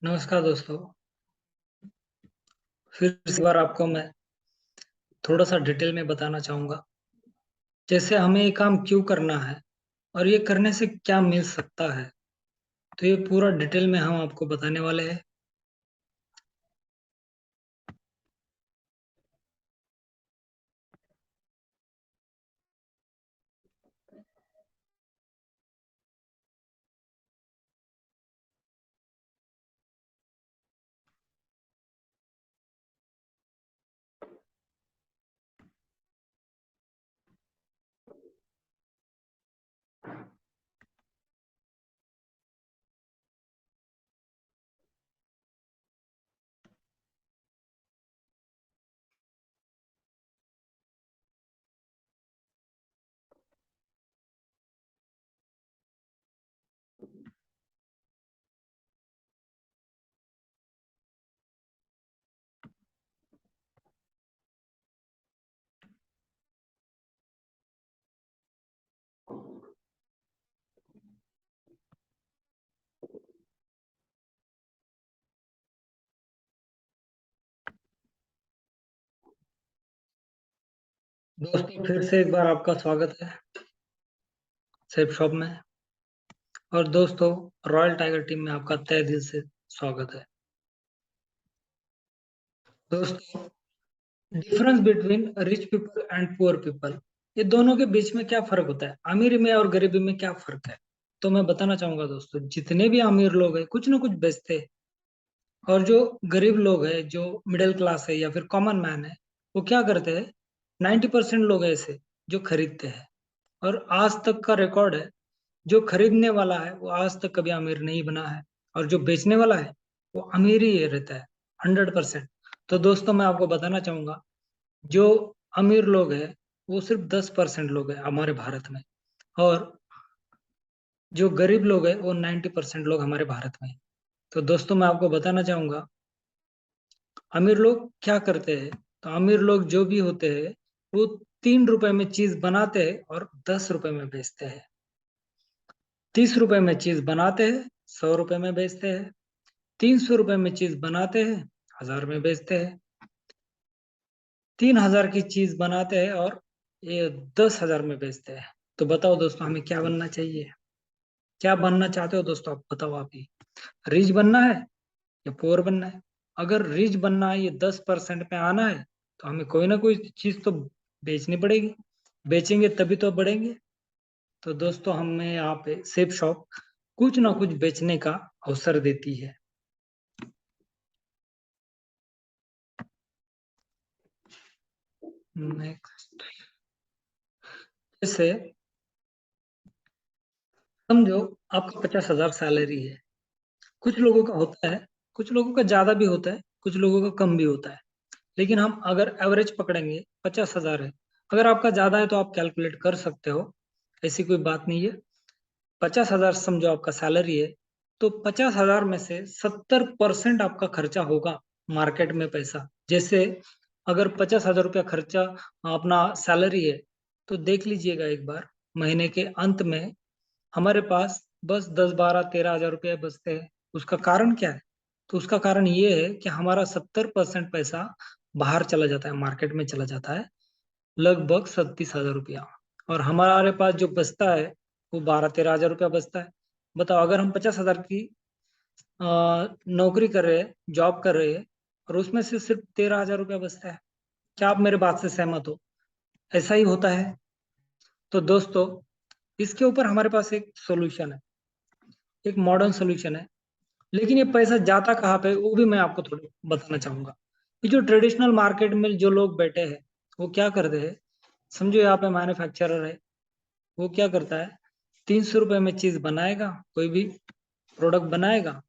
नमस्कार दोस्तों। फिर इस बार आपको मैं थोड़ा सा डिटेल में बताना चाहूँगा, जैसे हमें ये काम क्यों करना है और ये करने से क्या मिल सकता है। तो ये पूरा डिटेल में हम आपको बताने वाले हैं। दोस्तों, फिर से एक बार आपका स्वागत है सेफ शॉप में। और दोस्तों, रॉयल टाइगर टीम में आपका तहे दिल से स्वागत है। दोस्तों, difference between rich people and poor people, ये दोनों के बीच में क्या फर्क होता है, अमीरी में और गरीबी में क्या फर्क है। तो मैं बताना चाहूंगा दोस्तों, जितने भी अमीर लोग हैं कुछ ना कुछ बेचते हैं, और जो गरीब लोग हैं, जो मिडिल क्लास है या फिर कॉमन मैन है, वो क्या करते हैं। 90% लोग ऐसे जो खरीदते हैं। और आज तक का रिकॉर्ड है, जो खरीदने वाला है वो आज तक कभी अमीर नहीं बना है, और जो बेचने वाला है वो अमीर ही रहता है 100%। तो दोस्तों, मैं आपको बताना चाहूंगा, जो अमीर लोग हैं वो सिर्फ 10% लोग हैं हमारे भारत में, और जो गरीब लोग हैं वो 90% लोग हमारे भारत में हैं। तो दोस्तों, मैं आपको बताना चाहूंगा, अमीर लोग क्या करते हैं। तो अमीर लोग जो भी होते हैं वो 3 रुपए में चीज बनाते हैं और 10 रुपए में बेचते हैं। 30 रुपए में चीज बनाते हैं, 100 रुपए में बेचते हैं। 300 रुपए में चीज बनाते हैं, 1000 में बेचते हैं। 3000 की चीज बनाते हैं और ये 10,000 में बेचते हैं। तो बताओ दोस्तों, हमें क्या बनना चाहिए। क्या बनना चाहते हो दोस्तों, आप बताओ। आप ही रिच बनना है या पुअर बनना है। अगर रिच बनना है, ये 10% पे आना है, तो हमें कोई ना कोई चीज तो बेचनी पड़ेगी। बेचेंगे तभी तो बढ़ेंगे। तो दोस्तों, हमें यहाँ पे सेफ शॉप कुछ ना कुछ बेचने का अवसर देती है। नेक्स्ट, जैसे समझो आपका 50,000 सैलरी है। कुछ लोगों का होता है, कुछ लोगों का ज्यादा भी होता है, कुछ लोगों का कम भी होता है। लेकिन हम अगर एवरेज पकड़ेंगे, 50,000 है। अगर आपका ज्यादा है तो आप कैलकुलेट कर सकते हो, ऐसी कोई बात नहीं है। 50,000 समझो आपका सैलरी है, तो 50,000 में से 70% आपका खर्चा होगा मार्केट में पैसा। जैसे अगर 50,000 रुपया खर्चा अपना सैलरी है, तो देख लीजिएगा एक बार, महीने के अंत में हमारे पास बस 10, 12, 13 हजार रुपये बचते हैं। उसका कारण क्या है। तो उसका कारण ये है कि हमारा 70% पैसा बाहर चला जाता है, मार्केट में चला जाता है, लगभग 37,000 रुपया। और हमारे पास जो बचता है वो 12, 13 हजार रुपया बचता है। बताओ, अगर हम 50,000 की नौकरी कर रहे हैं, जॉब कर रहे हैं, और उसमें से सिर्फ 13 हजार रुपया बचता है। क्या आप मेरे बात से सहमत हो। ऐसा ही होता है। तो दोस्तों, इसके ऊपर हमारे पास एक सोल्यूशन है, एक मॉडर्न सोल्यूशन है। लेकिन ये पैसा जाता कहाँ पे, वो भी मैं आपको थोड़ा बताना चाहूंगा। ये जो ट्रेडिशनल मार्केट में जो लोग बैठे हैं, वो क्या करते हैं। समझो यहाँ पे मैन्युफैक्चरर है, वो क्या करता है, 300 रुपए में चीज बनाएगा, कोई भी प्रोडक्ट बनाएगा,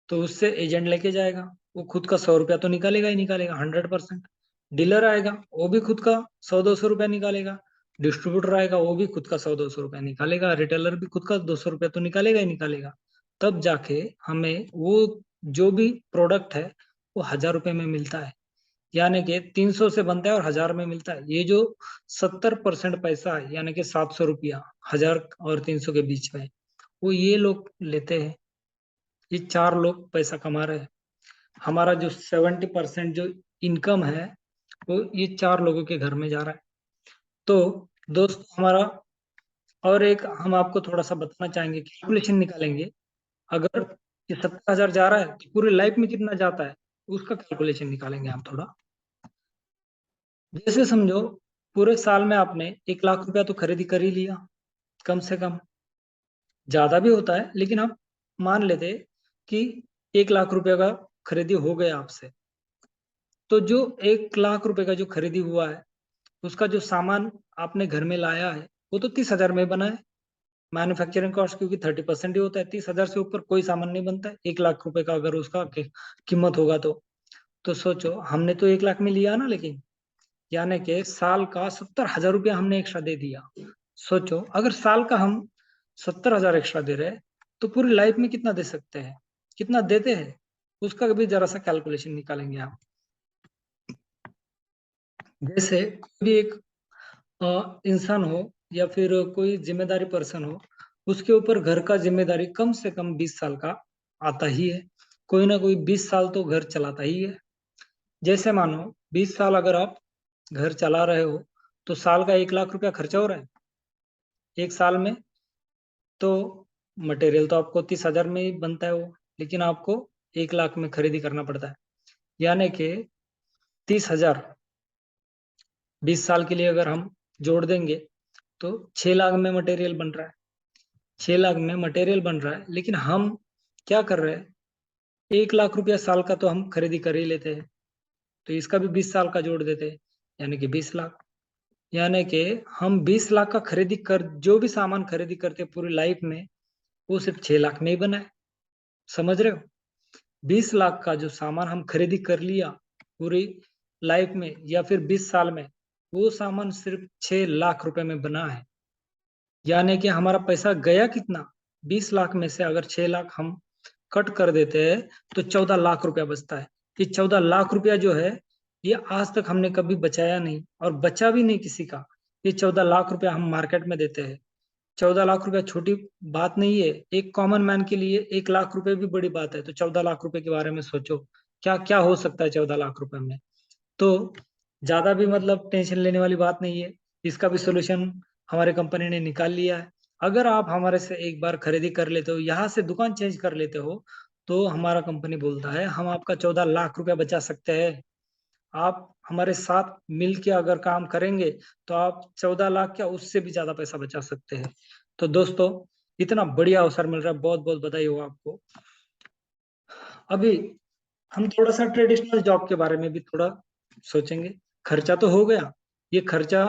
तो उससे एजेंट लेके जाएगा। वो खुद का 100 रुपया तो निकालेगा ही निकालेगा, 100%। डीलर आएगा, वो भी खुद का 100, 200 रुपया निकालेगा। डिस्ट्रीब्यूटर आएगा, वो भी खुद का 100, 200 रुपया निकालेगा। रिटेलर भी खुद का 200 रुपया तो निकालेगा ही निकालेगा। तब जाके हमें वो जो भी प्रोडक्ट है वो 1000 रुपये में मिलता है। यानी कि 300 से बनता है और 1000 में मिलता है। ये जो 70% पैसा है, यानी कि 700 रुपया, 1000 और 300 के बीच में, वो ये लोग लेते हैं। ये 4 लोग पैसा कमा रहे हैं। हमारा जो 70% जो इनकम है वो ये 4 लोगों के घर में जा रहा है। तो दोस्त हमारा और एक हम आपको थोड़ा सा बताना चाहेंगे, कैलकुलेशन निकालेंगे। अगर ये 70,000 जा रहा है तो पूरी लाइफ में कितना जाता है उसका कैलकुलेशन निकालेंगे हम थोड़ा। जैसे समझो पूरे साल में आपने 1 लाख रुपया तो खरीदी कर ही लिया, कम से कम। ज्यादा भी होता है लेकिन हम मान लेते कि 1 लाख रुपए का खरीदी हो गया आपसे। तो जो 1 लाख रुपए का जो खरीदी हुआ है उसका जो सामान आपने घर में लाया है वो तो 30,000 में बना है। मैन्युफैक्चरिंग कॉस्ट क्योंकि 30% ही होता है, 30,000 से ऊपर कोई सामान नहीं बनता है 1 लाख रुपए का अगर उसका कीमत होगा तो सोचो हमने तो 1 लाख में लिया ना, लेकिन यानी कि साल का 70,000 रुपया हमने एक्स्ट्रा दे दिया। सोचो अगर साल का हम 70,000 एक्स्ट्रा दे रहे हैं तो पूरी लाइफ में कितना दे सकते हैं, कितना देते हैं, उसका भी जरा सा कैलकुलेशन निकालेंगे आप। जैसे कोई भी एक इंसान हो या फिर कोई जिम्मेदारी पर्सन हो, उसके ऊपर घर का जिम्मेदारी कम से कम 20 साल का आता ही है। कोई ना कोई 20 साल तो घर चलाता ही है। जैसे मानो 20 साल अगर आप घर चला रहे हो तो साल का 1 लाख रुपया खर्चा हो रहा है एक साल में। तो मटेरियल तो आपको 30,000 में ही बनता है वो, लेकिन आपको 1 लाख में खरीदी करना पड़ता है। यानी कि 30,000 20 साल के लिए अगर हम जोड़ देंगे तो 6 लाख में मटेरियल बन रहा है। 6 लाख में मटेरियल बन रहा है, लेकिन हम क्या कर रहे हैं, 1 लाख रुपया साल का तो हम खरीदी कर ही लेते हैं। तो इसका भी 20 साल का जोड़ देते हैं, यानी कि 20 लाख। यानी कि हम 20 लाख का खरीदी कर जो भी सामान खरीदी करते हैं पूरी लाइफ में वो सिर्फ 6 लाख में ही बना है। समझ रहे हो? 20 लाख का जो सामान हम खरीदी कर लिया पूरी लाइफ में या फिर 20 साल में, वो सामान सिर्फ 6 लाख रुपए में बना है। यानी कि हमारा पैसा गया कितना, 20 लाख में से अगर 6 लाख हम कट कर देते हैं तो 14 लाख रुपया बचता है। ये 14 लाख रुपया जो है ये आज तक हमने कभी बचाया नहीं और बचा भी नहीं किसी का। ये 14 लाख रुपया हम मार्केट में देते हैं। 14 लाख रुपया छोटी बात नहीं है, एक कॉमन मैन के लिए 1 लाख रुपए भी बड़ी बात है। तो 14 लाख रुपए के बारे में सोचो क्या क्या हो सकता है 14 लाख रुपए में। तो ज्यादा भी मतलब टेंशन लेने वाली बात नहीं है, इसका भी सोल्यूशन हमारे कंपनी ने निकाल लिया है। अगर आप हमारे से एक बार खरीदी कर लेते हो, यहाँ से दुकान चेंज कर लेते हो, तो हमारा कंपनी बोलता है हम आपका 14 लाख रुपया बचा सकते हैं। आप हमारे साथ मिल के अगर काम करेंगे तो आप 14 लाख क्या उससे भी ज्यादा पैसा बचा सकते हैं। तो दोस्तों इतना बढ़िया अवसर मिल रहा है, बहुत बहुत बधाई हो आपको। अभी हम थोड़ा सा ट्रेडिशनल जॉब के बारे में भी थोड़ा सोचेंगे। खर्चा तो हो गया, ये खर्चा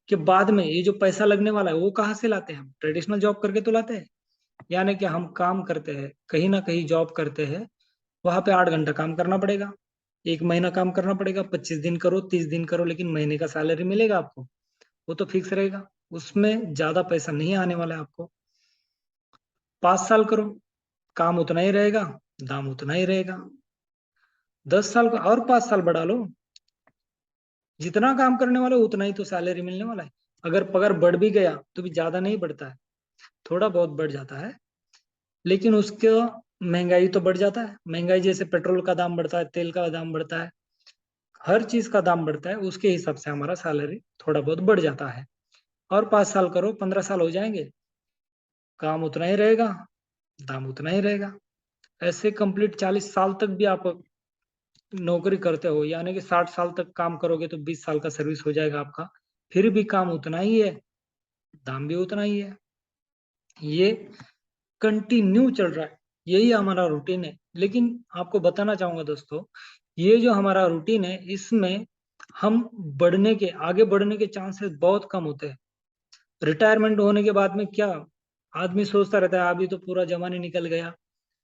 के बाद में ये जो पैसा लगने वाला है वो कहाँ से लाते हैं, हम ट्रेडिशनल जॉब करके तो लाते हैं। यानी कि हम काम करते हैं कहीं ना कहीं जॉब करते हैं, वहां पे 8 घंटा काम करना पड़ेगा, 1 महीना काम करना पड़ेगा, 25 दिन करो 30 दिन करो, लेकिन महीने का सैलरी मिलेगा आपको, वो तो फिक्स रहेगा। उसमें ज्यादा पैसा नहीं आने वाला है आपको। 5 साल करो, काम उतना ही रहेगा, दाम उतना ही रहेगा। 10 साल का और 5 साल बढ़ा लो, जितना काम करने वाले हो उतना ही तो सैलरी मिलने वाला है। अगर पगार बढ़ भी गया तो भी ज्यादा नहीं बढ़ता है, थोड़ा बहुत बढ़ जाता है, लेकिन उसका महंगाई तो बढ़ जाता है। महंगाई जैसे पेट्रोल का दाम बढ़ता है, तेल का दाम बढ़ता है, हर चीज का दाम बढ़ता है, उसके हिसाब से हमारा सैलरी थोड़ा बहुत बढ़ जाता है। और 5 साल करो, 15 साल हो जाएंगे, काम उतना ही रहेगा, दाम उतना ही रहेगा। ऐसे कंप्लीट 40 साल तक भी आप नौकरी करते हो, यानी कि 60 साल तक काम करोगे तो 20 साल का सर्विस हो जाएगा आपका, फिर भी काम उतना ही है, दाम भी उतना ही है। ये कंटिन्यू चल रहा है, यही हमारा रूटीन है। लेकिन आपको बताना चाहूंगा दोस्तों, ये जो हमारा रूटीन है इसमें हम बढ़ने के आगे बढ़ने के चांसेस बहुत कम होते हैं। रिटायरमेंट होने के बाद में क्या आदमी सोचता रहता है अभी तो पूरा जमाना निकल गया,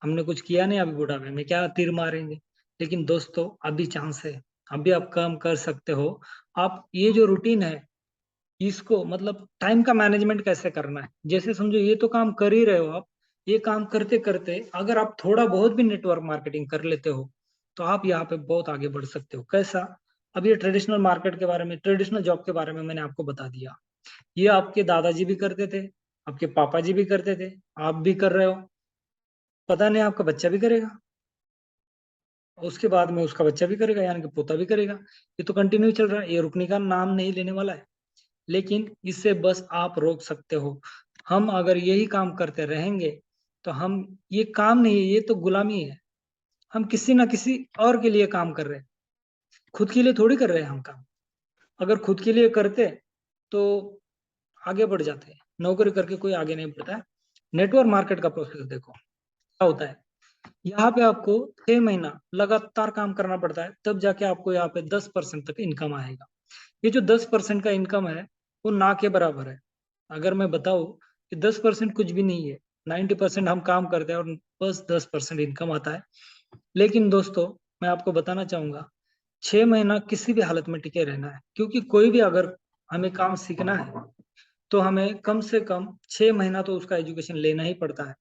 हमने कुछ किया नहीं, अभी बुढ़ापे में क्या तीर मारेंगे। लेकिन दोस्तों अभी चांस है, अभी आप काम कर सकते हो। आप ये जो रूटीन है इसको मतलब टाइम का मैनेजमेंट कैसे करना है, जैसे समझो ये तो काम कर ही रहे हो आप, ये काम करते करते अगर आप थोड़ा बहुत भी नेटवर्क मार्केटिंग कर लेते हो तो आप यहाँ पे बहुत आगे बढ़ सकते हो। कैसा? अब ये ट्रेडिशनल मार्केट के बारे में, ट्रेडिशनल जॉब के बारे में मैंने आपको बता दिया। ये आपके दादाजी भी करते थे, आपके पापा जी भी करते थे, आप भी कर रहे हो। पता नहीं आपका बच्चा भी करेगा, उसके बाद में उसका बच्चा भी करेगा, यानी कि पोता भी करेगा। ये तो कंटिन्यू चल रहा है, ये रुकने का नाम नहीं लेने वाला है। लेकिन इससे बस आप रोक सकते हो। हम अगर यही काम करते रहेंगे तो हम, ये काम नहीं है, ये तो गुलामी है। हम किसी ना किसी और के लिए काम कर रहे हैं, खुद के लिए थोड़ी कर रहे हैं हम काम। अगर खुद के लिए करते तो आगे बढ़ जाते हैं। नौकरी करके कोई आगे नहीं बढ़ता है। नेटवर्क मार्केट का प्रोसेस देखो क्या होता है। यहाँ पे आपको 6 महीना लगातार काम करना पड़ता है, तब जाके आपको यहाँ पे 10% तक इनकम आएगा। ये जो 10% का इनकम है वो ना के बराबर है। अगर मैं बताऊं कि 10% कुछ भी नहीं है, 90% हम काम करते हैं और बस 10% इनकम आता है। लेकिन दोस्तों, मैं आपको बताना चाहूंगा, 6 महीना किसी भी हालत में टिके रहना है, क्योंकि कोई भी अगर हमें काम सीखना है तो हमें कम से कम 6 महीना तो उसका एजुकेशन लेना ही पड़ता है।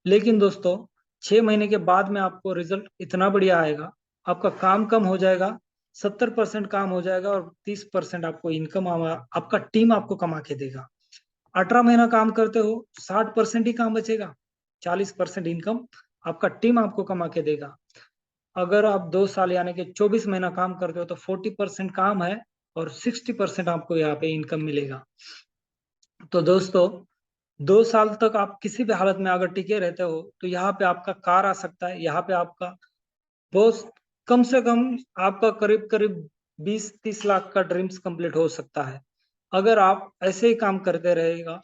लेकिन दोस्तों, 6 महीने के बाद में आपको रिजल्ट इतना बढ़िया आएगा, आपका काम कम हो जाएगा, 70% काम हो जाएगा और 30% आपको इनकम आपका टीम आपको कमा के देगा। 18 महीना काम करते हो, 60% ही काम बचेगा, 40% इनकम आपका टीम आपको कमा के देगा। अगर आप 2 साल यानी कि 24 महीना काम करते हो तो 40% काम है और 60% आपको यहाँ पे इनकम मिलेगा। तो दोस्तों, 2 साल तक आप किसी भी हालत में अगर टिके रहते हो तो यहाँ पे आपका कार आ सकता है, यहाँ पे आपका बहुत कम से कम आपका करीब करीब 20-30 लाख का ड्रीम्स कंप्लीट हो सकता है। अगर आप ऐसे ही काम करते रहेगा,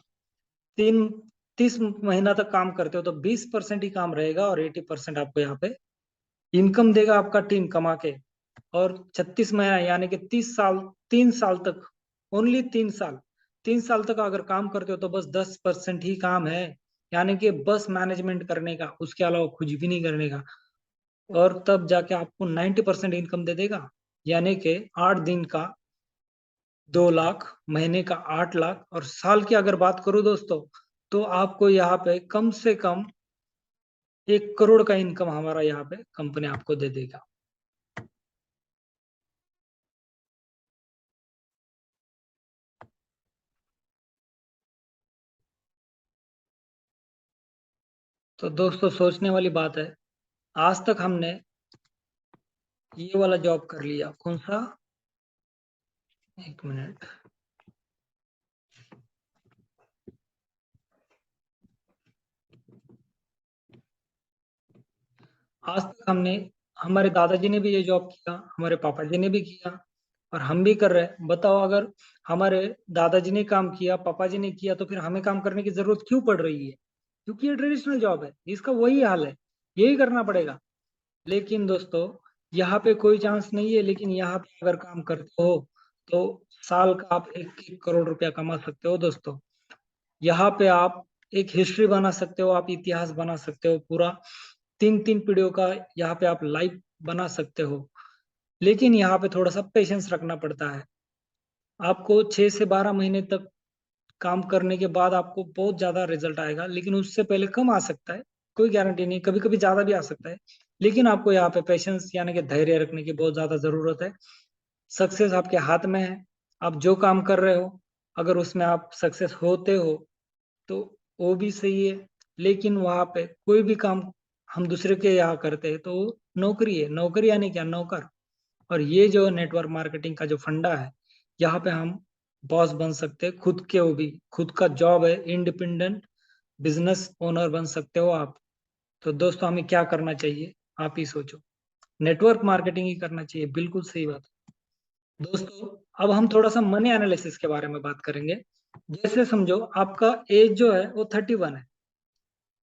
30 महीना तक काम करते हो तो 20% ही काम रहेगा और 80% आपको यहाँ पे इनकम देगा आपका टीम कमा के। और 36 महीना यानी कि 30 साल, 3 साल तक, ओनली 3 साल, 3 साल तक अगर काम करते हो तो बस 10% ही काम है, यानी कि बस मैनेजमेंट करने का, उसके अलावा कुछ भी नहीं करने का। और तब जाके आपको 90% इनकम दे देगा, यानी कि 8 दिन का 2 लाख, महीने का 8 लाख, और साल की अगर बात करूं दोस्तों तो आपको यहाँ पे कम से कम 1 करोड़ का इनकम हमारा यहाँ पे कंपनी आपको दे देगा। तो दोस्तों, सोचने वाली बात है। आज तक हमने ये वाला जॉब कर लिया, कौन सा, 1 मिनट। आज तक हमने, हमारे दादाजी ने भी ये जॉब किया, हमारे पापा जी ने भी किया, और हम भी कर रहे हैं। बताओ, अगर हमारे दादाजी ने काम किया, पापा जी ने किया, तो फिर हमें काम करने की जरूरत क्यों पड़ रही है? क्योंकि ये ट्रेडिशनल जॉब है, इसका वही हाल है, यही करना पड़ेगा। लेकिन दोस्तों, यहाँ पे कोई चांस नहीं है। लेकिन यहाँ पे अगर काम करते हो तो साल का आप 1-1 करोड़ रुपया कमा सकते हो दोस्तों। यहाँ पे आप एक हिस्ट्री बना सकते हो, आप इतिहास बना सकते हो पूरा, 3-3 पीढ़ियों का यहाँ पे आप लाइफ बना सकते हो। लेकिन यहाँ पे थोड़ा सा पेशेंस रखना पड़ता है। आपको 6 से 12 महीने तक काम करने के बाद आपको बहुत ज्यादा रिजल्ट आएगा, लेकिन उससे पहले कम आ सकता है, कोई गारंटी नहीं, कभी कभी ज्यादा भी आ सकता है। लेकिन आपको यहाँ पे पेशेंस यानी कि धैर्य रखने की बहुत ज्यादा जरूरत है। सक्सेस आपके हाथ में है। आप जो काम कर रहे हो, अगर उसमें आप सक्सेस होते हो तो वो भी सही है। लेकिन वहां पे कोई भी काम हम दूसरे के यहाँ करते हैं तो वो नौकरी है। नौकरी यानी क्या, नौकर। और ये जो नेटवर्क मार्केटिंग का जो फंडा है, यहाँ पे हम बॉस बन सकते हैं खुद के, वो भी खुद का जॉब है, इंडिपेंडेंट बिजनेस ओनर बन सकते हो आप। तो दोस्तों, हमें क्या करना चाहिए, आप ही सोचो। नेटवर्क मार्केटिंग ही करना चाहिए, बिल्कुल सही बात। दोस्तों, अब हम थोड़ा सा मनी एनालिसिस के बारे में बात करेंगे। जैसे समझो आपका एज जो है वो 31 है,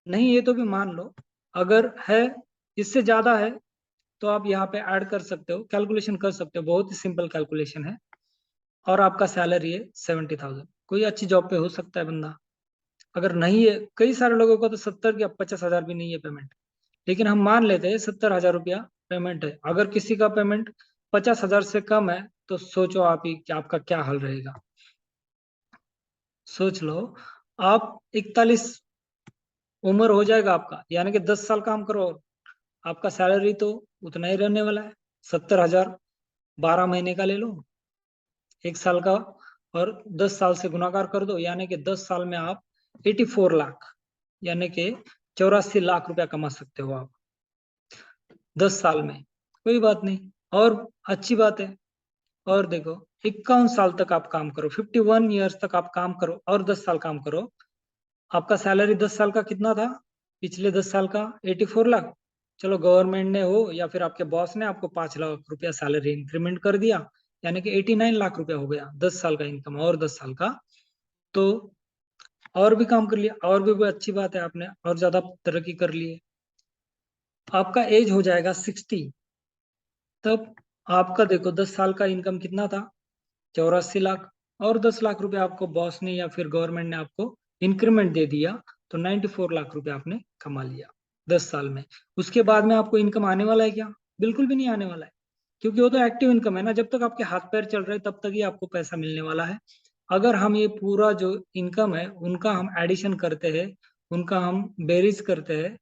नहीं ये तो भी मान लो, अगर है, इससे ज्यादा है, तो आप यहाँ पे ऐड कर सकते हो, कैलकुलेशन कर सकते हो, बहुत ही सिंपल कैलकुलेशन है। और आपका सैलरी है 70,000, कोई अच्छी जॉब पे हो सकता है बंदा। अगर नहीं है, कई सारे लोगों को तो 70 या 50 हजार भी नहीं है पेमेंट, लेकिन हम मान लेते हैं 70 हजार रुपया पेमेंट है। अगर किसी का पेमेंट 50 हजार से कम है तो सोचो आप ही कि आपका क्या हाल रहेगा। सोच लो, आप 41 उम्र हो जाएगा आपका, यानी कि 10 साल काम करो, आपका सैलरी तो उतना ही रहने वाला है, 70 हजार। 12 महीने का ले लो, 1 साल का, और 10 साल से गुणाकार कर दो, यानी कि 10 साल में आप 84 लाख, यानी कि 84 लाख रुपया कमा सकते हो आप 10 साल में। कोई बात नहीं, और अच्छी बात है। और देखो, 51 साल तक आप काम करो, 51 ईयर्स तक आप काम करो और 10 साल काम करो। आपका सैलरी 10 साल का कितना था? पिछले 10 साल का 84 लाख। चलो, गवर्नमेंट ने हो या फिर आपके बॉस ने आपको 5 लाख रुपया सैलरी इंक्रीमेंट कर दिया, यानी कि 89 लाख रुपया हो गया 10 साल का इनकम, और 10 साल का। तो और भी काम कर लिया, और भी अच्छी बात है, आपने और ज्यादा तरक्की कर ली है। आपका एज हो जाएगा 60, तब आपका देखो 10 साल का इनकम कितना था? 84 लाख। और 10 लाख रुपए आपको बॉस ने या फिर गवर्नमेंट ने आपको इंक्रीमेंट दे दिया, तो 94 लाख रुपए आपने कमा लिया 10 साल में। उसके बाद में आपको इनकम आने वाला है क्या? बिल्कुल भी नहीं आने वाला है, क्योंकि वो तो एक्टिव इनकम है ना। जब तक आपके हाथ पैर चल रहे हैं तब तक ही आपको पैसा मिलने वाला है। अगर हम ये पूरा जो इनकम है उनका हम एडिशन करते हैं, उनका हम बेरीज करते हैं,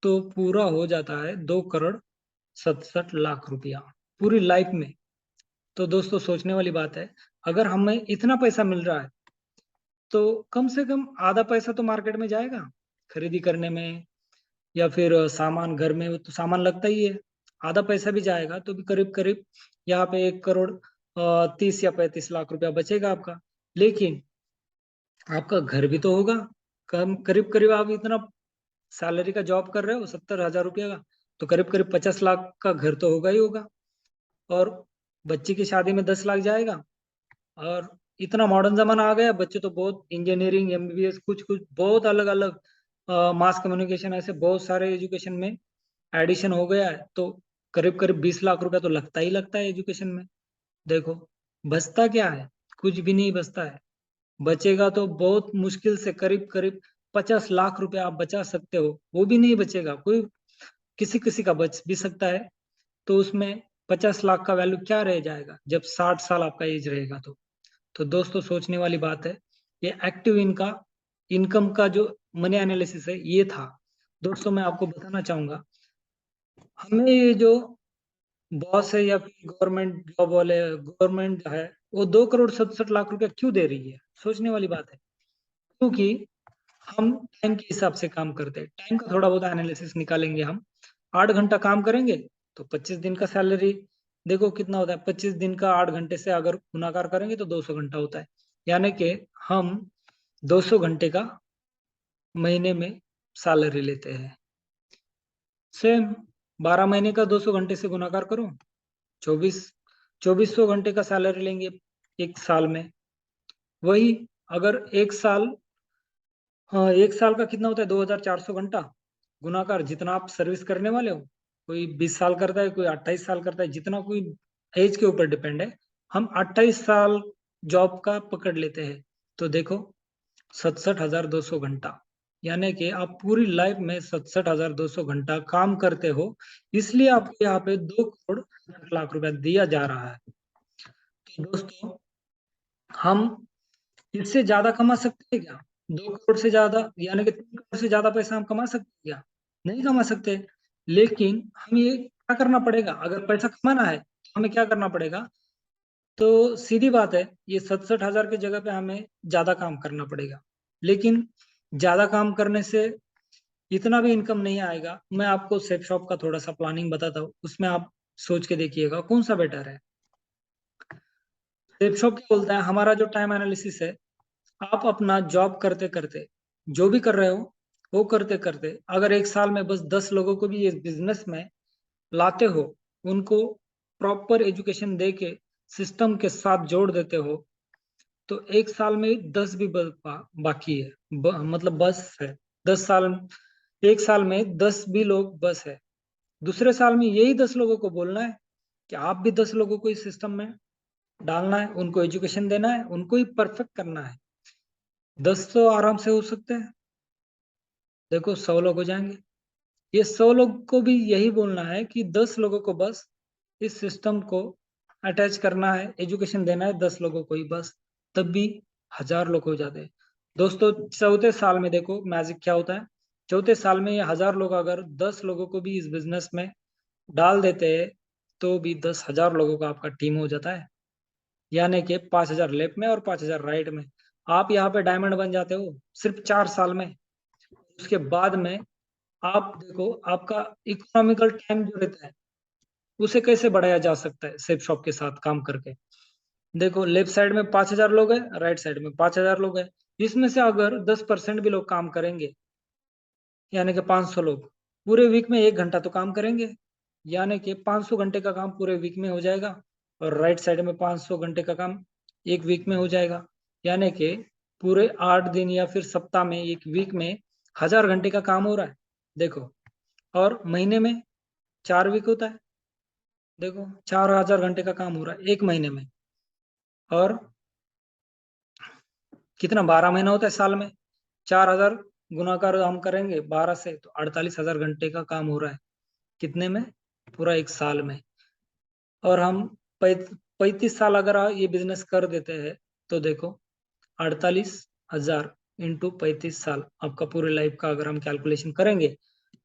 तो पूरा हो जाता है 2 करोड़ 67 लाख रुपया पूरी लाइफ में। तो दोस्तों, सोचने वाली बात है। अगर हमें इतना पैसा मिल रहा है, तो कम से कम आधा पैसा तो मार्केट में जाएगा खरीदी करने में, या फिर सामान घर में तो सामान लगता ही है, आधा पैसा भी जाएगा तो भी करीब करीब यहाँ पे 1 करोड़ 30 या 35 लाख रुपया बचेगा आपका। लेकिन आपका घर भी तो होगा, कम करीब करीब आप इतना सैलरी का जॉब कर रहे हो 70 हजार रुपया का, तो करीब करीब 50 लाख का घर तो होगा ही होगा। और बच्चे की शादी में 10 लाख जाएगा। और इतना मॉडर्न जमाना आ गया, बच्चे तो बहुत इंजीनियरिंग एमबीबीएस कुछ कुछ बहुत अलग अलग मास कम्युनिकेशन, ऐसे बहुत सारे एजुकेशन में एडिशन हो गया है। तो करीब करीब 20 लाख रुपया तो लगता ही लगता है एजुकेशन में। देखो, बचता क्या है? कुछ भी नहीं बचता है। बचेगा तो बहुत मुश्किल से करीब करीब 50 लाख रुपया आप बचा सकते हो, वो भी नहीं बचेगा। कोई किसी किसी का बच भी सकता है, तो उसमें 50 लाख का वैल्यू क्या रह जाएगा जब 60 साल आपका एज रहेगा? तो दोस्तों, सोचने वाली बात है। ये एक्टिव इनका इनकम का जो मनी एनालिसिस है ये था। दोस्तों, मैं आपको बताना चाहूंगा, हमें ये जो बॉस है या फिर गवर्नमेंट जॉब वाले, गवर्नमेंट है, वो 2 करोड़ 67 लाख रुपया क्यों दे रही है? सोचने वाली बात है। क्योंकि हम टाइम के हिसाब से काम करते हैं, टाइम का थोड़ा बहुत एनालिसिस निकालेंगे हम। 8 घंटा काम करेंगे तो 25 दिन का सैलरी देखो कितना होता है। 25 दिन का 8 घंटे से अगर गुणाकार करेंगे तो 200 घंटा होता है, यानी कि हम 200 घंटे का महीने में सैलरी लेते हैं। सेम 12 महीने का 200 घंटे से गुणाकार करो, 2400 घंटे का सैलरी लेंगे एक साल में। वही अगर एक साल, हाँ, एक साल का कितना होता है? 2400 घंटा गुणाकार जितना आप सर्विस करने वाले हो। कोई 20 साल करता है, कोई 28 साल करता है, जितना कोई एज के ऊपर डिपेंड है। हम 28 साल जॉब का पकड़ लेते हैं, तो देखो 67,200 घंटा, यानी कि आप पूरी लाइफ में 67,200 घंटा काम करते हो। इसलिए आपको यहाँ पे 2 करोड़ 60 लाख रुपया दिया जा रहा है। तो दोस्तों, हम इससे ज्यादा कमा सकते हैं क्या? 2 करोड़ से ज्यादा, यानी कि 3 करोड़ से ज्यादा पैसा हम कमा सकते हैं क्या? नहीं कमा सकते। लेकिन हम ये क्या करना पड़ेगा? अगर पैसा कमाना है तो हमें क्या करना पड़ेगा? तो सीधी बात है, ये 67 हजार की जगह पे हमें ज्यादा काम करना पड़ेगा। लेकिन ज्यादा काम करने से इतना भी इनकम नहीं आएगा। मैं आपको सेफ शॉप का थोड़ा सा प्लानिंग बताता हूँ, उसमें आप सोच के देखिएगा कौन सा बेटर है। सेफ शॉप क्या बोलता है? हमारा जो टाइम एनालिसिस है, आप अपना जॉब करते करते जो भी कर रहे हो वो करते करते अगर एक साल में बस 10 लोगों को भी इस बिजनेस में लाते हो, उनको प्रॉपर एजुकेशन दे के सिस्टम के साथ जोड़ देते हो, तो एक साल में 10 भी बाकी है, मतलब बस है। 10 साल, एक साल में 10 भी लोग बस है। दूसरे साल में यही 10 लोगों को बोलना है कि आप भी 10 लोगों को इस सिस्टम में डालना है, उनको एजुकेशन देना है, उनको ही परफेक्ट करना है। 10 तो आराम से हो सकते हैं। देखो, 100 लोग हो जाएंगे। ये 100 लोग को भी यही बोलना है कि 10 लोगों को बस इस सिस्टम को अटैच करना है, एजुकेशन देना है 10 लोगों को ही बस, तब भी 1000 लोग हो जाते हैं। दोस्तों, चौथे साल में देखो मैजिक क्या होता है। चौथे साल में ये 1000 लोग अगर 10 लोगों को भी इस बिजनेस में डाल देते हैं, तो भी 10,000 लोगों का आपका टीम हो जाता है, यानी कि 5,000 लेफ्ट में और 5,000 राइट में। आप यहाँ पे डायमंड बन जाते हो सिर्फ 4 साल में। उसके बाद में आप देखो आपका इकोनॉमिकल टाइम जो रहता है उसे कैसे बढ़ाया जा सकता है सेफ शॉप के साथ काम करके। देखो लेफ्ट साइड में 5,000 लोग हैं, राइट साइड में 5,000 लोग हैं। इसमें से अगर 10% भी लोग काम करेंगे, यानी कि 500 लोग पूरे वीक में 1 घंटा तो काम करेंगे, यानी कि 500 घंटे का काम पूरे वीक में हो जाएगा। और राइट साइड में 500 घंटे का काम एक वीक में हो जाएगा, यानी कि पूरे 8 दिन या फिर सप्ताह में, एक वीक में 1,000 घंटे का काम हो रहा है। देखो, और महीने में 4 वीक होता है। देखो 4,000 घंटे का काम हो रहा है एक महीने में। और कितना, 12 महीना होता है साल में। 4,000 गुणाकार हम करेंगे 12 से तो 48,000 घंटे का काम हो रहा है कितने में, पूरा एक साल में। और हम 35 साल अगर ये बिजनेस कर देते हैं तो देखो 48,000 × 35 साल, आपका पूरे लाइफ का अगर हम कैलकुलेशन करेंगे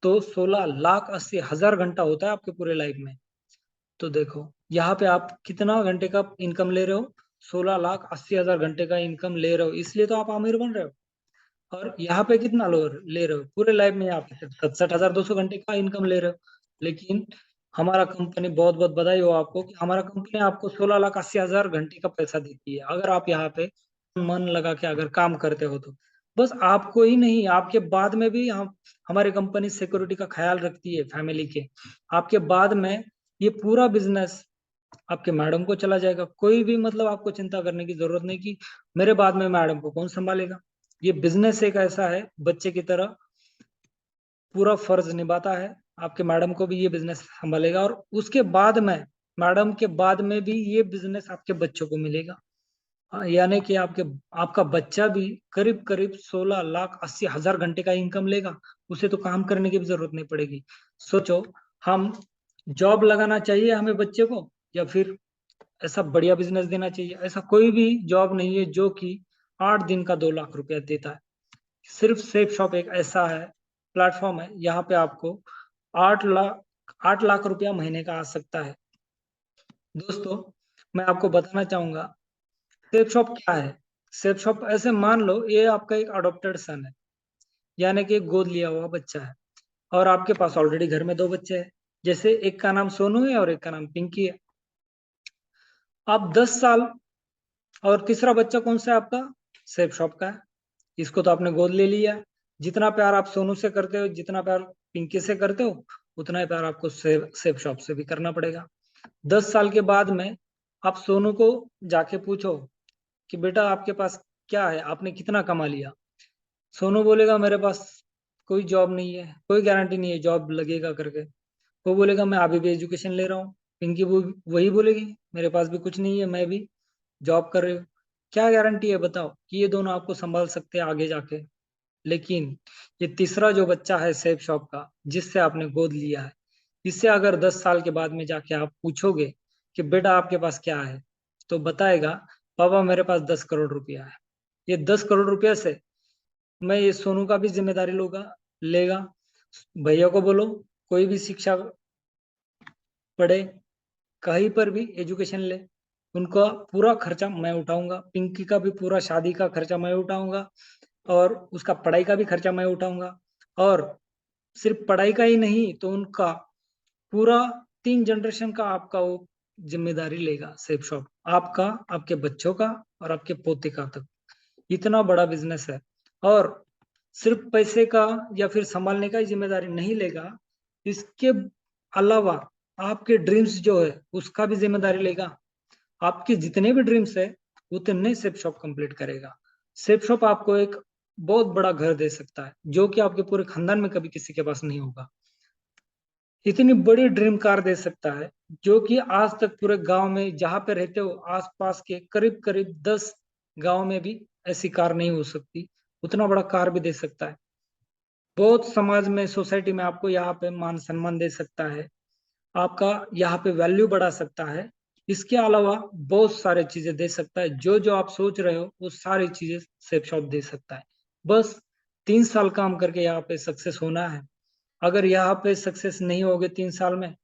तो 16,80,000 घंटा होता है आपके पूरे लाइफ में। तो देखो यहाँ पे आप कितना घंटे का इनकम ले रहे हो, 16,80,000 घंटे का इनकम ले रहे हो, इसलिए तो आप अमीर बन रहे हो। और यहाँ पे कितना लो ले रहे हो पूरे लाइफ में, यहाँ पे 67,200 घंटे का इनकम ले रहे हो। लेकिन हमारा कंपनी, बहुत बहुत बधाई हो आपको कि हमारा कंपनी आपको 16,80,000 घंटे का पैसा देती है, अगर आप यहाँ पे मन लगा के अगर काम करते हो तो। बस आपको ही नहीं, आपके बाद में भी हम, हमारी कंपनी सिक्योरिटी का ख्याल रखती है फैमिली के। आपके बाद में ये पूरा बिजनेस आपके मैडम को चला जाएगा। कोई भी मतलब आपको चिंता करने की जरूरत नहीं कि मेरे बाद में मैडम को कौन संभालेगा। ये बिजनेस एक ऐसा है, बच्चे की तरह पूरा फर्ज निभाता है। आपके मैडम को भी ये बिजनेस संभालेगा, और उसके बाद में, मैडम के बाद में भी ये बिजनेस आपके बच्चों को मिलेगा। यानी कि आपके, आपका बच्चा भी करीब करीब 16,80,000 घंटे का इनकम लेगा। उसे तो काम करने की भी जरूरत नहीं पड़ेगी। सोचो, हम जॉब लगाना चाहिए हमें बच्चे को, या फिर ऐसा बढ़िया बिजनेस देना चाहिए। ऐसा कोई भी जॉब नहीं है जो कि 8 दिन का 2 लाख रुपया देता है। सिर्फ सेफ शॉप एक ऐसा है, प्लेटफॉर्म है, यहाँ पे आपको 8 लाख रुपया महीने का आ सकता है। दोस्तों, मैं आपको बताना चाहूंगा सेफ शॉप क्या है। सेफ शॉप, ऐसे मान लो ये आपका एक अडॉप्टेड सन है, यानी कि एक गोद लिया हुआ बच्चा है, और आपके पास ऑलरेडी घर में 2 बच्चे हैं। जैसे एक का नाम सोनू है और एक का नाम पिंकी है। आप 10 साल, और तीसरा बच्चा कौन सा है आपका, सेफ शॉप का है। इसको तो आपने गोद ले लिया। जितना प्यार आप सोनू से करते हो, जितना प्यार पिंकी से करते हो, उतना ही प्यार आपको सेफ शॉप से भी करना पड़ेगा। 10 साल के बाद में आप सोनू को जाके पूछो कि बेटा आपके पास क्या है, आपने कितना कमा लिया। सोनू बोलेगा मेरे पास कोई जॉब नहीं है, कोई गारंटी नहीं है जॉब लगेगा करके। वो बोलेगा मैं अभी भी एजुकेशन ले रहा हूँ। पिंकी वो वही बोलेगी मेरे पास भी कुछ नहीं है, मैं भी जॉब कर रही हूँ। क्या गारंटी है बताओ कि ये दोनों आपको संभाल सकते हैं आगे जाके। लेकिन ये तीसरा जो बच्चा है सेफ शॉप का, जिससे आपने गोद लिया है, इससे अगर 10 साल के बाद में जाके आप पूछोगे कि बेटा आपके पास क्या है, तो बताएगा पापा मेरे पास 10 करोड़ रुपया है। ये 10 करोड़ रुपया से मैं ये सोनू का भी जिम्मेदारी लूंगा, लेगा। भैया को बोलो कोई भी शिक्षा पढ़े, कहीं पर भी एजुकेशन ले, उनका पूरा खर्चा मैं उठाऊंगा। पिंकी का भी पूरा शादी का खर्चा मैं उठाऊंगा, और उसका पढ़ाई का भी खर्चा मैं उठाऊंगा। और सिर्फ पढ़ाई का ही नहीं, तो उनका पूरा 3 जनरेशन का आपका वो जिम्मेदारी लेगा सेफ शॉप, आपका, आपके बच्चों का, और आपके पोते का तक। इतना बड़ा बिजनेस है। और सिर्फ पैसे का या फिर संभालने का ही जिम्मेदारी नहीं लेगा, इसके अलावा आपके ड्रीम्स जो है उसका भी जिम्मेदारी लेगा। आपके जितने भी ड्रीम्स है उतने सेफ शॉप कंप्लीट करेगा। सेफ शॉप आपको एक बहुत बड़ा घर दे सकता है, जो कि आपके पूरे खानदान में कभी किसी के पास नहीं होगा। इतनी बड़ी ड्रीम कार दे सकता है, जो कि आज तक पूरे गांव में जहां पे रहते हो आसपास के करीब करीब 10 गांव में भी ऐसी कार नहीं हो सकती। उतना बड़ा कार भी दे सकता है। बहुत समाज में, सोसाइटी में आपको यहाँ पे मान सम्मान दे सकता है, आपका यहाँ पे वैल्यू बढ़ा सकता है। इसके अलावा बहुत सारे चीजें दे सकता है, जो जो आप सोच रहे हो वो सारी चीजें सेफ शॉप दे सकता है। बस 3 साल काम करके यहाँ पे सक्सेस होना है। अगर यहाँ पे सक्सेस नहीं होगे 3 साल में,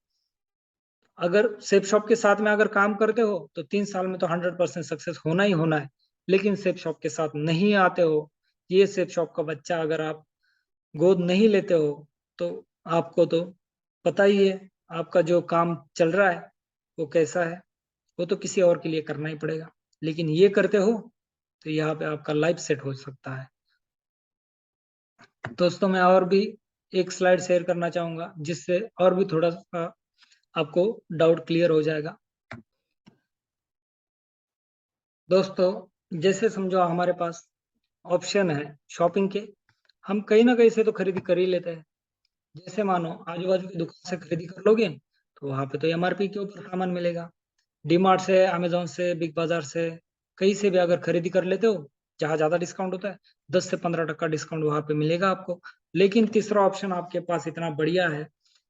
अगर सेफ शॉप के साथ में अगर काम करते हो तो 3 साल में तो 100% सक्सेस होना ही होना है। लेकिन सेफ शॉप के साथ नहीं आते हो, ये सेफ शॉप का बच्चा अगर आप गोद नहीं लेते हो, तो आपको तो पता ही है आपका जो काम चल रहा है वो कैसा है, वो तो किसी और के लिए करना ही पड़ेगा। लेकिन ये करते हो तो यहाँ पे आपका लाइफ सेट हो सकता है। दोस्तों मैं और भी एक स्लाइड शेयर करना चाहूंगा जिससे और भी थोड़ा सा आपको डाउट क्लियर हो जाएगा। दोस्तों जैसे समझो हमारे पास ऑप्शन है शॉपिंग के, हम कहीं ना कहीं से तो खरीदी कर ही लेते हैं। जैसे मानो आजू बाजू की दुकान से खरीदी कर लोगे तो वहां पे तो एमआरपी के ऊपर सामान मिलेगा। डीमार्ट से, अमेजोन से, बिग बाजार से, कहीं से भी अगर खरीदी कर लेते हो जहाँ ज्यादा डिस्काउंट होता है 10 से 15% डिस्काउंट वहां पे मिलेगा आपको। लेकिन तीसरा ऑप्शन आपके पास इतना बढ़िया है,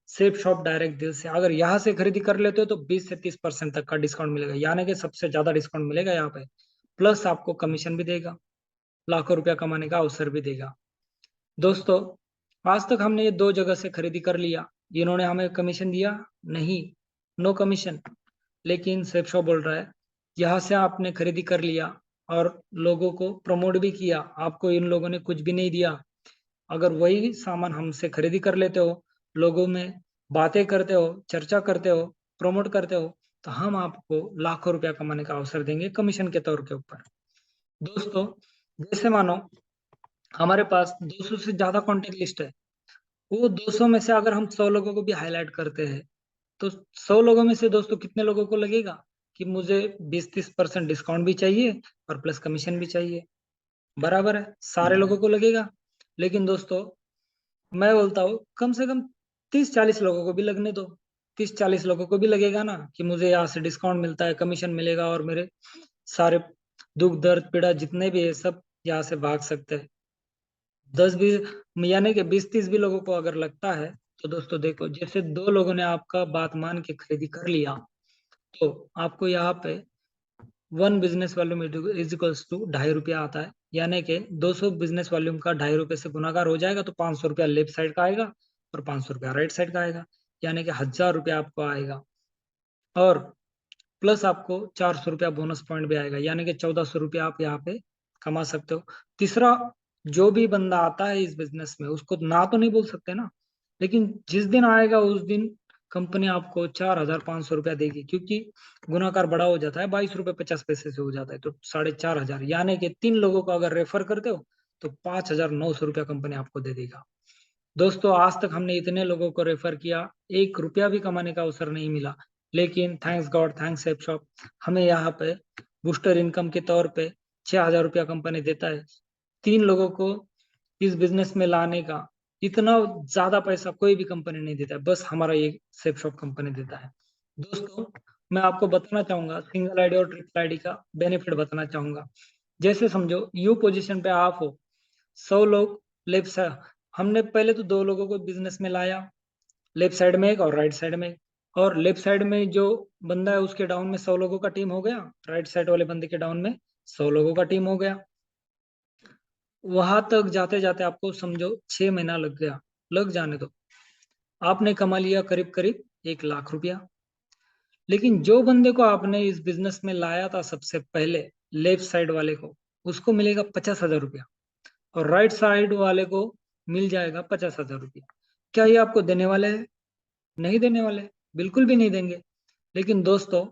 सेफ शॉप डायरेक्ट डील से अगर यहाँ से खरीदी कर लेते हो तो 20 से 30% तक का डिस्काउंट मिलेगा, यानी कि सबसे ज्यादा डिस्काउंट मिलेगा यहाँ पे। प्लस आपको कमीशन भी देगा, लाखों रुपया कमाने का अवसर भी देगा। दोस्तों आज तक हमने ये 2 जगह से खरीदी कर लिया, इन्होंने हमें कमीशन दिया नहीं, नो कमीशन। लेकिन सेफ शॉप बोल रहा है यहाँ से आपने खरीदी कर लिया और लोगों को प्रमोट भी किया, आपको इन लोगों ने कुछ भी नहीं दिया। अगर वही सामान हमसे खरीदी कर लेते हो, लोगों में बातें करते हो, चर्चा करते हो, प्रमोट करते हो, तो हम आपको लाखों रुपया कमाने का अवसर देंगे कमीशन के तौर के ऊपर। दोस्तों जैसे मानो हमारे पास 200 से ज्यादा कॉन्टेक्ट लिस्ट है, वो 200 में से अगर हम 100 लोगों को भी हाईलाइट करते हैं तो 100 लोगों में से दोस्तों कितने लोगों को लगेगा कि मुझे 20-30% डिस्काउंट भी चाहिए और प्लस कमीशन भी चाहिए। बराबर है, सारे लोगों को लगेगा। लेकिन दोस्तों मैं बोलता हूँ कम से कम 30-40 लोगों को भी लगने दो। 30-40 लोगों को भी लगेगा ना कि मुझे यहाँ से डिस्काउंट मिलता है, कमीशन मिलेगा और मेरे सारे दुख दर्द पीड़ा जितने भी है सब यहाँ से भाग सकते हैं। 10-20 यानी कि 20-30 भी लोगों को अगर लगता है तो दोस्तों देखो जैसे 2 लोगों ने आपका बात मान के खरीदी कर लिया तो आपको यहाँ पे 1 business volume is equals to ₹2.5 आता है, यानी कि 200 बिजनेस वॉल्यूम का ₹2.5 से गुणाकार हो जाएगा तो ₹500 लेफ्ट साइड का आएगा और ₹500 राइट साइड का आएगा, यानी कि ₹1000 आपको आएगा। और प्लस आपको ₹400 बोनस पॉइंट भी आएगा, यानी कि ₹1400 आप यहाँ पे कमा सकते हो। तीसरा, जो भी बंदा आता है इस बिजनेस में उसको ना तो नहीं बोल सकते ना, लेकिन जिस दिन आएगा उस दिन कंपनी आपको ₹4500 देगी, क्योंकि गुणाकार बड़ा हो जाता है, ₹22.50 से हो जाता है तो 4500, यानी कि 3 लोगों को अगर रेफर करते हो तो ₹5900 कंपनी आपको दे देगा। दोस्तों आज तक हमने इतने लोगों को रेफर किया, ₹1 भी कमाने का अवसर नहीं मिला, लेकिन thanks God, thanks app shop, हमें यहाँ पे बूस्टर इनकम के तौर पे ₹6000 कंपनी देता है। 3 लोगों को इस बिजनेस में लाने का इतना ज्यादा पैसा कोई भी कंपनी नहीं देता है, बस हमारा ये सेफ शॉप कंपनी देता है। दोस्तों मैं आपको बताना चाहूंगा सिंगल आईडी और ट्रिपल आईडी का बेनिफिट बताना चाहूंगा। जैसे समझो यू पोजीशन पे आप हो, 100 लोग लेफ्ट साइड, हमने पहले तो 2 लोगों को बिजनेस में लाया, लेफ्ट साइड में एक और राइट साइड में एक। और लेफ्ट साइड में जो बंदा है उसके डाउन में 100 लोगों का टीम हो गया, राइट साइड वाले बंदे के डाउन में 100 लोगों का टीम हो गया। वहां तक जाते जाते आपको समझो 6 महीना लग गया, लग जाने दो, आपने कमा लिया करीब करीब ₹1,00,000। लेकिन जो बंदे को आपने इस बिजनेस में लाया था सबसे पहले, लेफ्ट साइड वाले को, उसको मिलेगा ₹50,000 और राइट साइड वाले को मिल जाएगा ₹50,000। क्या ये आपको देने वाले हैं? नहीं देने वाले, बिल्कुल भी नहीं देंगे। लेकिन दोस्तों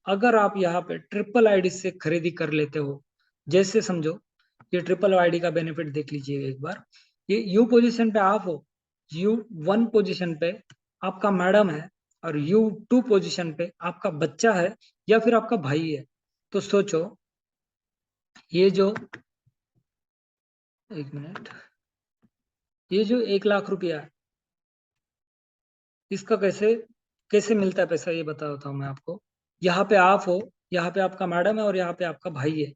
अगर आप यहाँ पे ट्रिपल आईडी से खरीदी कर लेते हो, जैसे समझो ये ट्रिपल आईडी का बेनिफिट देख लीजिए एक बार। ये यू पोजीशन पे आप हो, U1 पोजीशन पे आपका मैडम है और U2 पोजीशन पे आपका बच्चा है या फिर आपका भाई है। तो सोचो ये जो, एक मिनट, ये जो ₹1,00,000 है इसका कैसे कैसे मिलता है पैसा, ये बताता हूँ मैं आपको। यहाँ पे आप हो, यहाँ पे आपका मैडम है और यहाँ पे आपका भाई है।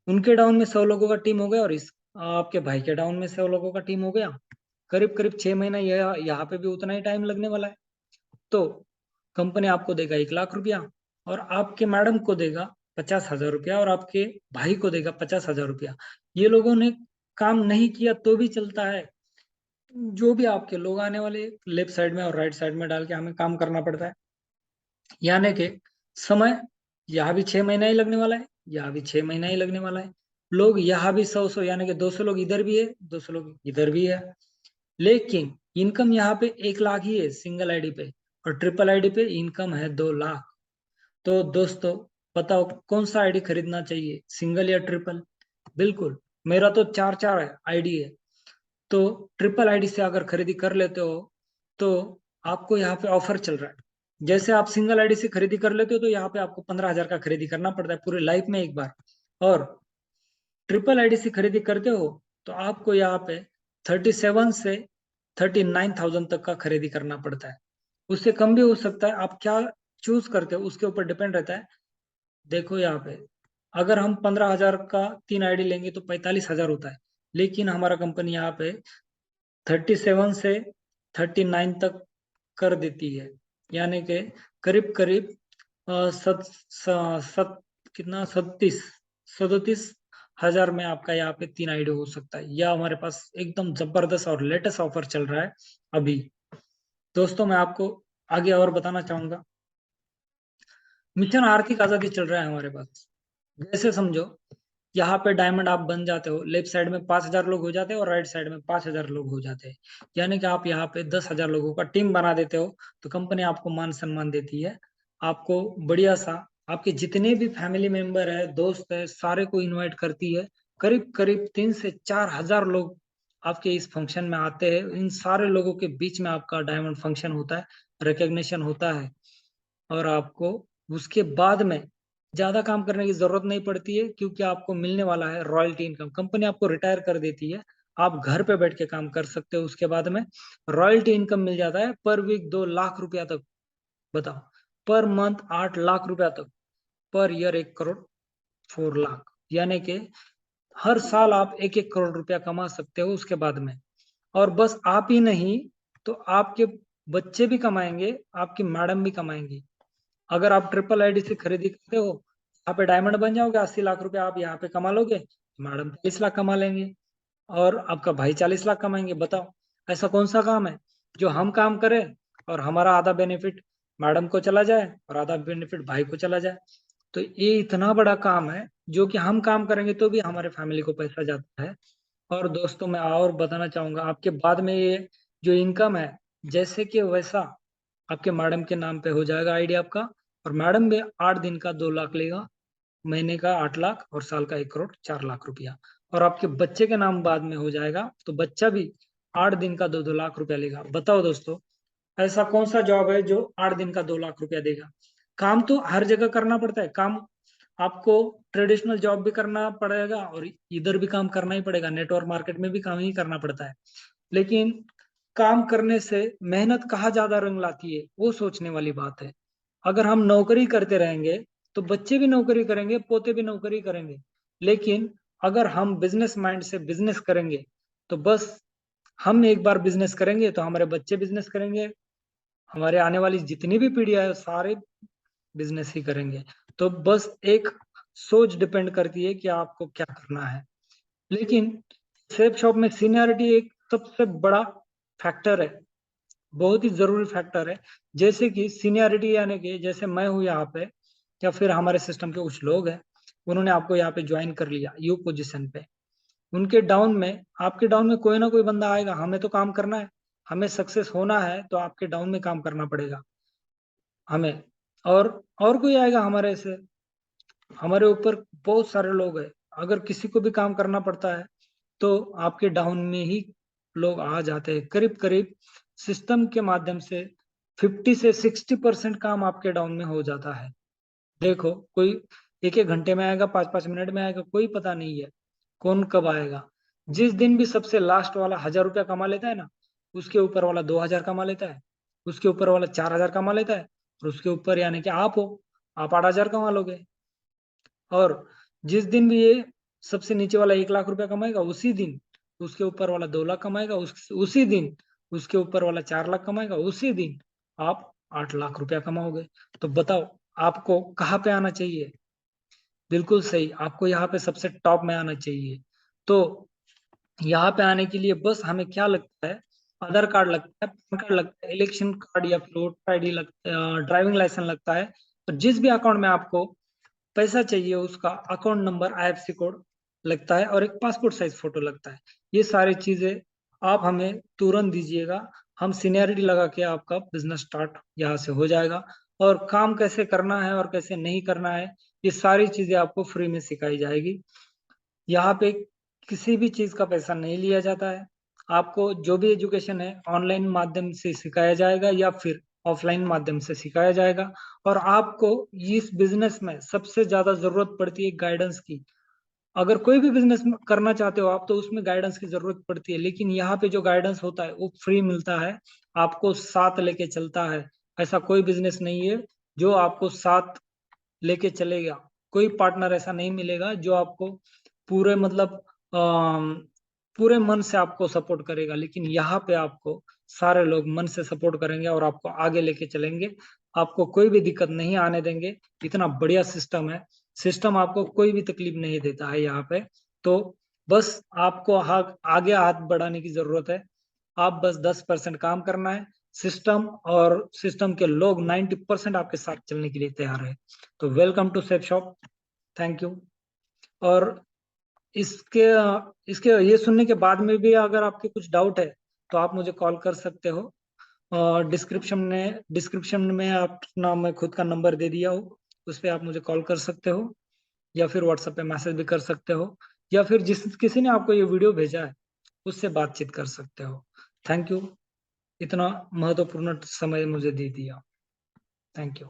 उनके डाउन में 100 लोगों का टीम हो गया और इस आपके भाई के डाउन में 100 लोगों का टीम हो गया। करीब करीब 6 महीना यहाँ पे भी उतना ही टाइम लगने वाला है। तो कंपनी आपको देगा ₹1,00,000 और आपके मैडम को देगा ₹50,000 और आपके भाई को देगा ₹50,000। ये लोगों ने काम नहीं किया तो भी चलता है, जो भी आपके लोग आने वाले लेफ्ट साइड में और राइट साइड में डाल के हमें काम करना पड़ता है। यानी कि समय यहाँ भी 6 महीना ही लगने वाला है, यहाँ भी 6 महीना ही लगने वाला है। लोग यहाँ भी 100 यानी कि 200 लोग इधर भी है, 200 लोग इधर भी है। लेकिन इनकम यहाँ पे 1 लाख ही है सिंगल आईडी पे, और ट्रिपल आईडी पे इनकम है 2 लाख। तो दोस्तों बताओ कौन सा आईडी खरीदना चाहिए, सिंगल या ट्रिपल? बिल्कुल, मेरा तो चार चार है आईडी है। तो ट्रिपल आईडी से अगर खरीदी कर लेते हो तो आपको यहाँ पे ऑफर चल रहा है। जैसे आप सिंगल आईडी से खरीदी कर लेते हो तो यहाँ पे आपको 15,000 का खरीदी करना पड़ता है पूरी लाइफ में एक बार, और ट्रिपल आईडी से खरीदी करते हो तो आपको यहाँ पे 37 से 39,000 तक का खरीदी करना पड़ता है। उससे कम भी हो सकता है, आप क्या चूज करते हो उसके ऊपर डिपेंड रहता है। देखो यहाँ पे अगर हम 15,000 का 3 आईडी लेंगे तो 45,000 होता है, लेकिन हमारा कंपनी यहाँ पे 37 से 39 तक कर देती है, यानी कि करीब करीब अ, सत, स, सत कितना 37 हजार में आपका यहाँ पे 3 आईडी हो सकता है। यह हमारे पास एकदम जबरदस्त और लेटेस्ट ऑफर चल रहा है अभी। दोस्तों मैं आपको आगे और बताना चाहूंगा, मिशन आर्थिक आजादी चल रहा है हमारे पास। जैसे समझो यहाँ पे डायमंड आप बन जाते हो, लेफ्ट साइड में 5,000 लोग हो जाते हैं और राइट साइड में 5,000 लोग हो जाते हैं, यानी कि आप यहाँ पे 10,000 लोगों का टीम बना देते हो, तो कंपनी आपको मान सम्मान देती है। आपको बढ़िया सा, आपके जितने भी फैमिली मेंबर है, दोस्त है, सारे को इनवाइट करती है। करीब करीब 3 से 4 हजार लोग आपके इस फंक्शन में आते हैं। इन सारे लोगों के बीच में आपका डायमंड फंक्शन होता है, रिकग्निशन होता है, और आपको उसके बाद में ज्यादा काम करने की जरूरत नहीं पड़ती है, क्योंकि आपको मिलने वाला है रॉयल्टी इनकम। कंपनी आपको रिटायर कर देती है, आप घर पे बैठ के काम कर सकते हो। उसके बाद में रॉयल्टी इनकम मिल जाता है पर वीक 2 लाख रुपया तक। बताओ, पर मंथ 8 लाख रुपया तक, पर ईयर 1 करोड़ 4 लाख, यानी कि हर साल आप 1-1 करोड़ रुपया कमा सकते हो उसके बाद में। और बस आप ही नहीं, तो आपके बच्चे भी कमाएंगे, आपकी मैडम भी कमाएंगी। अगर आप ट्रिपल आईडी से खरीदी करते हो, यहाँ पे डायमंड बन जाओगे, 80 लाख रुपया आप यहाँ पे कमा लोगे, मैडम 30 लाख कमा लेंगे, और आपका भाई 40 लाख कमाएंगे। बताओ ऐसा कौन सा काम है जो हम काम करें और हमारा आधा बेनिफिट मैडम को चला जाए और आधा बेनिफिट भाई को चला जाए? तो ये इतना बड़ा काम है जो कि हम काम करेंगे तो भी हमारे फैमिली को पैसा जाता है। और दोस्तों मैं और बताना चाहूंगा, आपके बाद में ये जो इनकम है, जैसे कि वैसा आपके मैडम के नाम पे हो जाएगा आईडी आपका, और मैडम भी 8 दिन का 2 लाख लेगा, महीने का 8 लाख, और साल का 1 करोड़ 4 लाख रुपया। और आपके बच्चे के नाम बाद में हो जाएगा तो बच्चा भी 8 दिन का 2-2 लाख रुपया लेगा। बताओ दोस्तों, ऐसा कौन सा जॉब है जो 8 दिन का 2 लाख रुपया देगा? काम तो हर जगह करना पड़ता है, काम आपको ट्रेडिशनल जॉब भी करना पड़ेगा और इधर भी काम करना ही पड़ेगा, नेटवर्क मार्केट में भी काम ही करना पड़ता है। लेकिन काम करने से मेहनत कहाँ ज्यादा रंग लाती है, वो सोचने वाली बात है। अगर हम नौकरी करते रहेंगे तो बच्चे भी नौकरी करेंगे, पोते भी नौकरी करेंगे। लेकिन अगर हम बिजनेस माइंड से बिजनेस करेंगे तो बस, हम एक बार बिजनेस करेंगे तो हमारे बच्चे बिजनेस करेंगे, हमारे आने वाली जितनी भी पीढ़ियां है सारे बिजनेस ही करेंगे। तो बस एक सोच डिपेंड करती है कि आपको क्या करना है। लेकिन सेफ शॉप में सीनियरिटी एक सबसे बड़ा फैक्टर है, बहुत ही जरूरी फैक्टर है। जैसे कि सीनियरिटी, यानी कि जैसे मैं हूँ यहाँ पे, या फिर हमारे सिस्टम के कुछ लोग हैं, उन्होंने आपको यहाँ पे ज्वाइन कर लिया यू पोजीशन पे। उनके डाउन में, आपके डाउन में कोई ना कोई बंदा आएगा, हमें तो काम करना है, हमें सक्सेस होना है, तो आपके डाउन में काम करना पड़ेगा हमें। और और कोई आएगा हमारे से, हमारे ऊपर बहुत सारे लोग हैं, अगर किसी को भी काम करना पड़ता है तो आपके डाउन में ही लोग आ जाते हैं। करीब करीब सिस्टम के माध्यम से 50 से 60% काम आपके डाउन में हो जाता है। देखो, कोई 1-1 घंटे में आएगा, 5-5 मिनट में आएगा, कोई पता नहीं है कौन कब आएगा। जिस दिन भी सबसे लास्ट वाला 1,000 रुपया कमा लेता है ना, उसके ऊपर वाला 2,000 कमा लेता है, उसके ऊपर वाला 4,000 कमा लेता है, और उसके ऊपर यानी कि आप हो, आप 8,000 कमा लोगे। और जिस दिन भी ये सबसे नीचे वाला 1 लाख रुपया कमाएगा, उसी दिन उसके ऊपर वाला 2 लाख कमाएगा, उसी दिन उसके ऊपर वाला 4 लाख कमाएगा, उसी दिन आप 8 लाख रुपया कमाओगे। तो बताओ आपको कहाँ पे आना चाहिए? बिल्कुल सही, आपको यहाँ पे सबसे टॉप में आना चाहिए। तो यहाँ पे आने के लिए बस हमें क्या लगता है, आधार कार्ड लगता है, पैन कार्ड लगता है, इलेक्शन कार्ड या फिर वोटर आईडी लगता है, ड्राइविंग लाइसेंस लगता है। तो जिस भी अकाउंट में आपको पैसा चाहिए उसका अकाउंट नंबर, आईएफएससी कोड लगता है, और एक पासपोर्ट साइज फोटो लगता है। ये सारी चीजें आप हमें तुरंत दीजिएगा, हम सीनियरिटी लगा के आपका बिजनेस स्टार्ट यहाँ से हो जाएगा। और काम कैसे करना है और कैसे नहीं करना है, ये सारी चीजें आपको फ्री में सिखाई जाएगी। यहाँ पे किसी भी चीज का पैसा नहीं लिया जाता है। आपको जो भी एजुकेशन है ऑनलाइन माध्यम से सिखाया जाएगा या फिर ऑफलाइन माध्यम से सिखाया जाएगा। और आपको इस बिजनेस में सबसे ज्यादा जरूरत पड़ती है गाइडेंस की। अगर कोई भी बिजनेस करना चाहते हो आप तो उसमें गाइडेंस की जरूरत पड़ती है, लेकिन यहाँ पे जो गाइडेंस होता है वो फ्री मिलता है, आपको साथ लेके चलता है। ऐसा कोई बिजनेस नहीं है जो आपको साथ लेके चलेगा। कोई पार्टनर ऐसा नहीं मिलेगा जो आपको पूरे मतलब पूरे मन से आपको सपोर्ट करेगा, लेकिन यहाँ पे आपको सारे लोग मन से सपोर्ट करेंगे और आपको आगे लेके चलेंगे। आपको कोई भी दिक्कत नहीं आने देंगे। इतना बढ़िया सिस्टम है। सिस्टम आपको कोई भी तकलीफ नहीं देता है यहाँ पे। तो बस आपको आगे हाथ बढ़ाने की जरूरत है। आप बस 10% काम करना है। सिस्टम और सिस्टम के लोग 90% आपके साथ चलने के लिए तैयार है। तो welcome to Safe Shop. Thank you. और इसके इसके ये सुनने के बाद में भी अगर आपके कुछ डाउट है तो आप मुझे कॉल कर सकते हो। डिस्क्रिप्शन में अपना मैं खुद का नंबर दे दिया हूँ, उस पर आप मुझे कॉल कर सकते हो या फिर व्हाट्सएप पे मैसेज भी कर सकते हो, या फिर जिस किसी ने आपको ये वीडियो भेजा है उससे बातचीत कर सकते हो। थैंक यू, इतना महत्वपूर्ण समय मुझे दे दिया। Thank you.